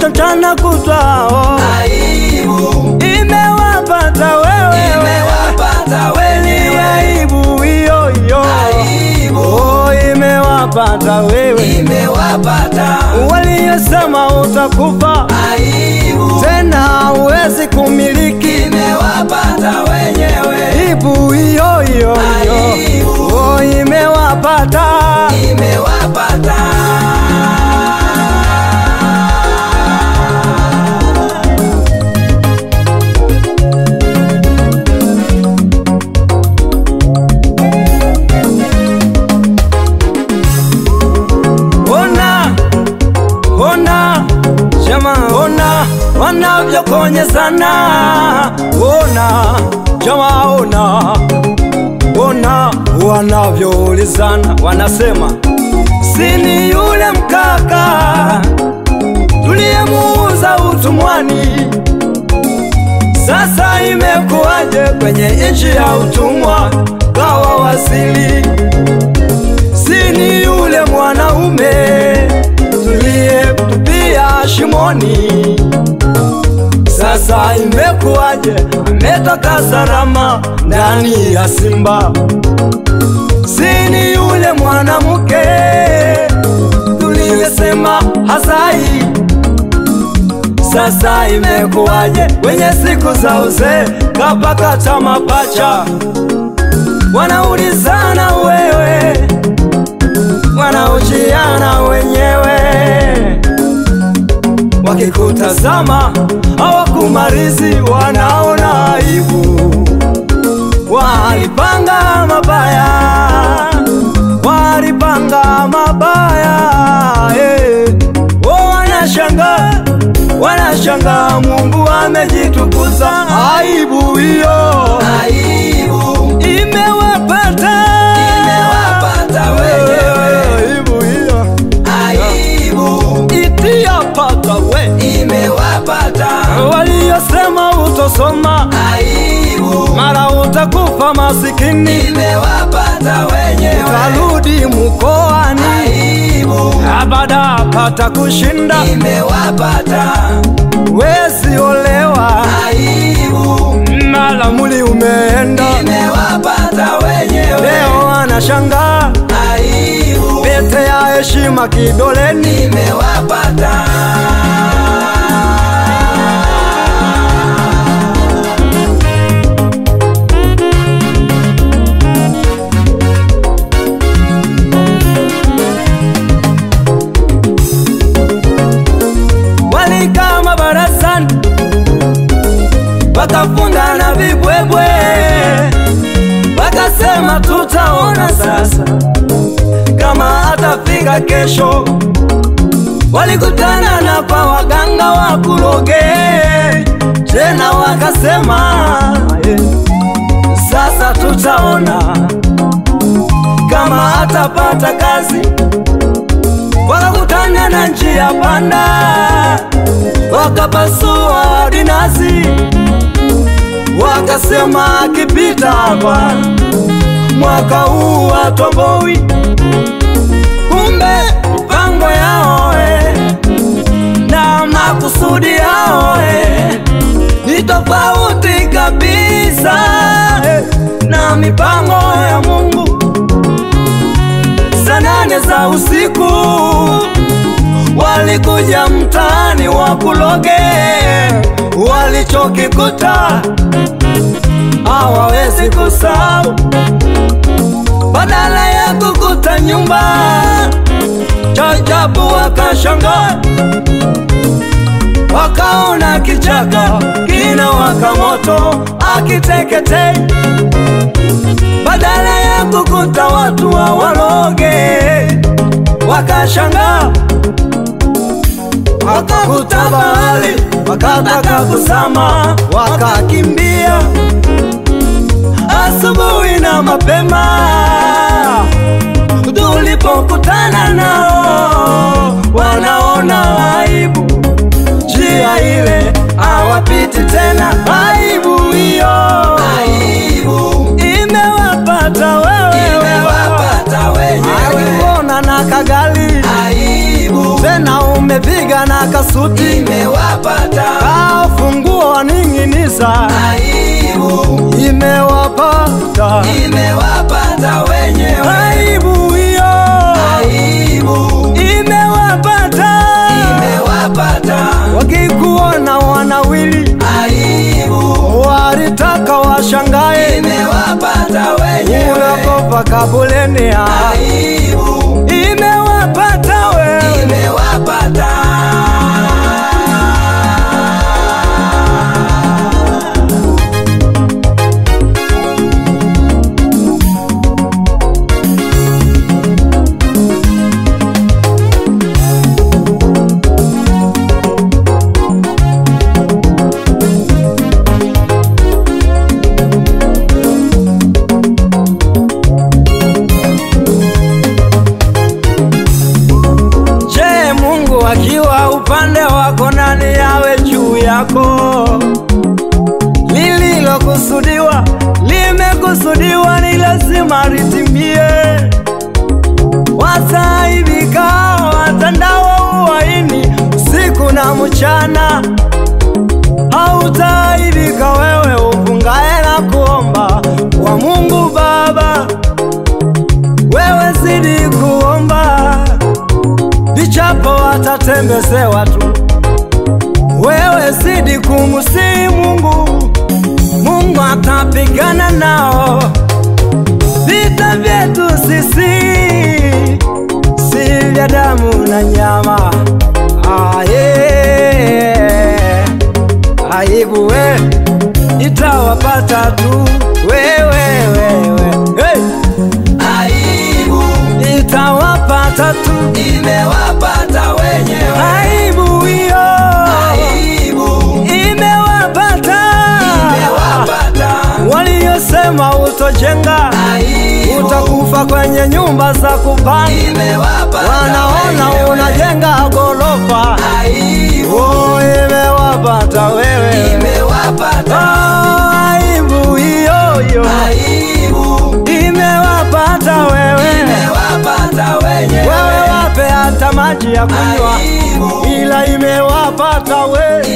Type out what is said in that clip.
Kutana kutwao aibu imewapata wewe, imewapata wewe, aibu hiyo hiyo aibu oh, imewapata wewe, imewapata waliyosema utakufa aibu tena huwezi kumiliki, imewapata wenyewe, aibu hiyo hiyo aibu oh, imewapata, imewapata. Wanavyokonyezana, ona jamaa, ona wanavyoulizana, wanasema sini yule mkaka tuliyemuuza utumwani, sasa imekuwaje kwenye nchi ya utumwa kawa wasili? Sini yule mwanaume tuliyemtupia shimoni, sasa imekuwaje ametoka salama ndani ya simba? Sini yule mwanamke tuliyesema hazai, sasa imekuwaje kwenye siku za uzee kapakata mapacha? Wanaulizana wewe, wanaujiana wenyewe, wakikutazama hawakumalizi, wanaona aibu. Walipanga mabaya, walipanga mabaya, oh, wanashanga Mungu amejitukuza. Aibu hiyo, aibu imewapata, imewapata wenyewe, aibu hiyo, aibu itiyapata we, imewapata waliyosema utosoma, aibu mara utakufa masikini, imewapata wenyewe, karudi mkoani, aibu abada pata kushinda, imewapata wezi olewa, aibu mala muli umeenda, imewapata wenyewe, leo anashanga, aibu pete ya heshima kidoleni, imewapata. Walikama barazani wakafunda na vibwebwe, wakasema tutaona sasa kama atafika kesho. Walikutana na kwa waganga wa kuroge, tena wakasema sasa tutaona kama atapata kazi. Wakakutana na njia panda, wakapasua dinazi, wakasema kipita hapa mwaka huu atoboi. Kumbe mpango yao na makusudi yao ni tofauti kabisa na mipango ya Mungu. Saa 8 za usiku walikuja mtaani wakuloge, walichokikuta hawawezi kusahau. Badala ya kukuta nyumba chajabu, wakashangaa wakaona kichaka kina waka moto akiteketei. Badala ya kukuta watu wa waroge, wakashangaa, wakakuta bahari, wakataka kuzama, wakakimbia. Asubuhi na mapema tulipokutana nao, wanaona aibu, njia ile hawapiti tena. Aibu hiyo, aibu imewapata wewe, imewapata wenyewe. Umeona na kagali, aibu tena umepiga na kasuti, imewapata. Funguo ning'iniza, aibu imewapata, imewapata wenyewe. Aibu hiyo, aibu imewapata, imewapata. Wakikuona wanawili, aibu walitaka washangae, imewapata wenyewe. Unakopa kabuleni, aibu imewapata wewe, imewapata. Akiwa upande wako nani yawe juu yako? Lililokusudiwa limekusudiwa, ni lazima litimie. Wataibika, watandawa uwaini usiku na mchana. Hautaibika wewe ufungae na kuomba kwa Mungu Baba. Wewe zidi kuomba, vichapo watatembezewa tu. Wewe zidi kumusihi Mungu, Mungu atapigana nao. Vita vyetu sisi si vya damu na nyama. Aibu we itawapata tu wewe. Hey! Aibu itawapata tu, imewapata wenyewe. Aibu hiyo, aibu imewapata, imewapata. Waliosema utojenga, aibu utakufa kwenye nyumba za kupanga, imewapata. Wanaona unajenga gorofa, aibu imewapata wewe, imewapata. Aibu hiyo hiyo, aibu imewapata wewe, imewapata wenyewe. Wewe wape hata maji ya kunywa, ila imewapata wewe.